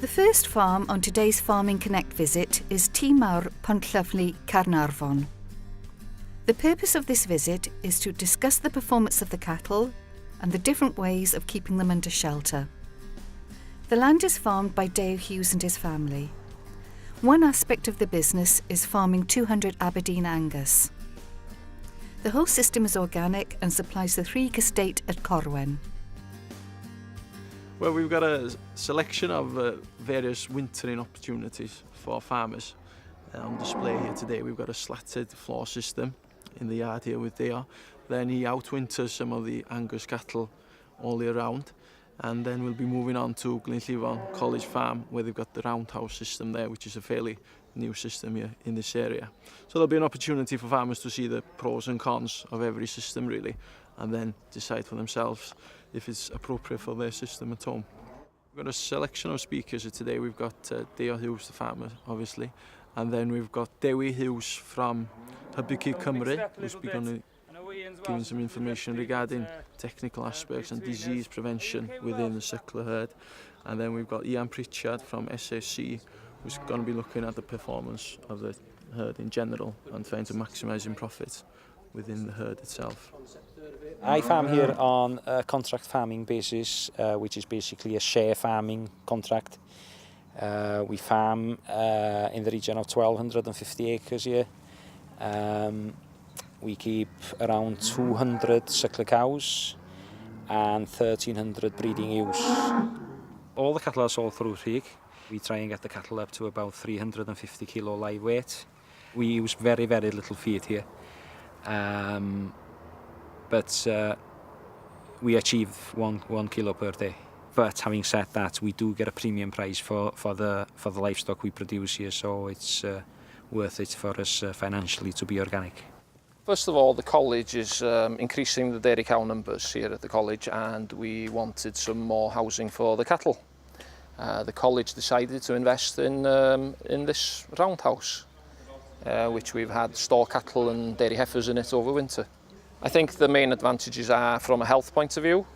The first farm on today's Farming Connect visit is Tŷ Mawr Pontlyfni, Caernarfon. The purpose of this visit is to discuss the performance of the cattle and the different ways of keeping them under shelter. The land is farmed by Dale Hughes and his family. One aspect of the business is farming 200 Aberdeen Angus. The whole system is organic and supplies the Rhug estate at Corwen. Well, we've got a selection of various wintering opportunities for farmers on display here today. We've got a slatted floor system in the yard here with Dale. Then he outwinters some of the Angus cattle all year round. And then we'll be moving on to Glynllifon College Farm, where they've got the roundhouse system there, which is a fairly new system here in this area. So there'll be an opportunity for farmers to see the pros and cons of every system really, and then decide for themselves if it's appropriate for their system at home. We've got a selection of speakers here today. We've got Dale Hughes, the farmer, obviously, and then we've got Dewi Hughes from Hybygyd Cymru, who's going to giving some information regarding technical aspects and disease prevention within the suckler herd. And then we've got Ian Pritchard from SSC, who's going to be looking at the performance of the herd in general and trying to maximising profits within the herd itself. I farm here on a contract farming basis, which is basically a share farming contract. We farm in the region of 1,250 acres here. We keep around 200 suckler cows and 1,300 breeding ewes. All the cattle are sold through Rhug. We try and get the cattle up to about 350 kilo live weight. We use very, very little feed here. But we achieve one kilo per day. But having said that, we do get a premium price for the livestock we produce here, so it's worth it for us financially to be organic. First of all, the college is increasing the dairy cow numbers here at the college, and we wanted some more housing for the cattle. The college decided to invest in this roundhouse, which we've had store cattle and dairy heifers in it over winter. I think the main advantages are from a health point of view.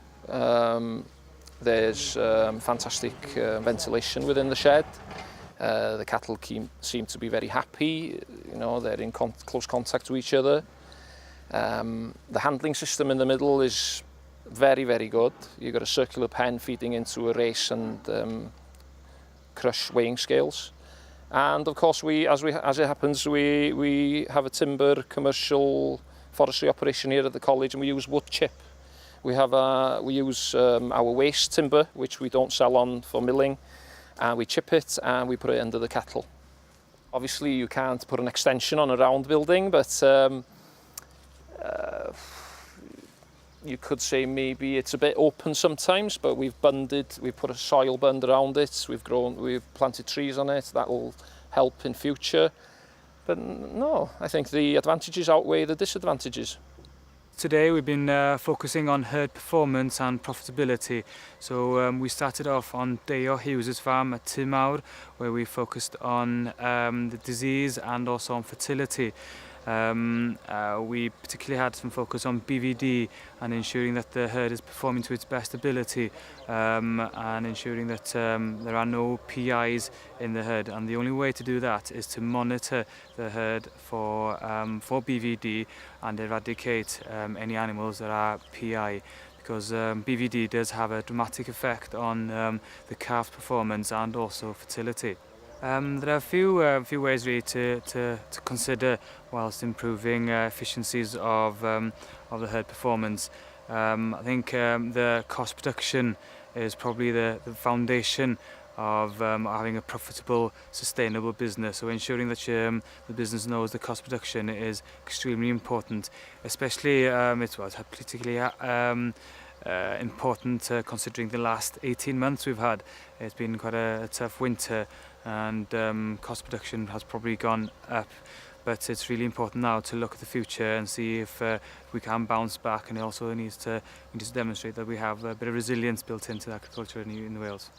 There's fantastic ventilation within the shed. The cattle seem to be very happy, you know, they're in close contact with each other. The handling system in the middle is very, very good. You've got a circular pen feeding into a race and crush weighing scales. And of course, as it happens, we have a timber commercial forestry operation here at the college, and we use wood chip. We use our waste timber, which we don't sell on for milling, and we chip it and we put it under the cattle. Obviously, you can't put an extension on a round building, but you could say maybe it's a bit open sometimes, but we've put a soil bund around it, we've planted trees on it, that will help in future. But no, I think the advantages outweigh the disadvantages. Today we've been focusing on herd performance and profitability. So we started off on Dale Hughes' farm at Tŷ Mawr, where we focused on the disease and also on fertility. We particularly had some focus on BVD and ensuring that the herd is performing to its best ability and ensuring that there are no PIs in the herd. And the only way to do that is to monitor the herd for BVD and eradicate any animals that are PI, because BVD does have a dramatic effect on the calf performance and also fertility. There are a few ways really to consider whilst improving efficiencies of the herd performance. I think the cost production is probably the foundation of having a profitable, sustainable business. So ensuring that the business knows the cost production is extremely important, especially it's particularly important considering the last 18 months we've had. It's been quite a tough winter, and cost production has probably gone up, but it's really important now to look at the future and see if we can bounce back, and it also needs to demonstrate that we have a bit of resilience built into agriculture in Wales.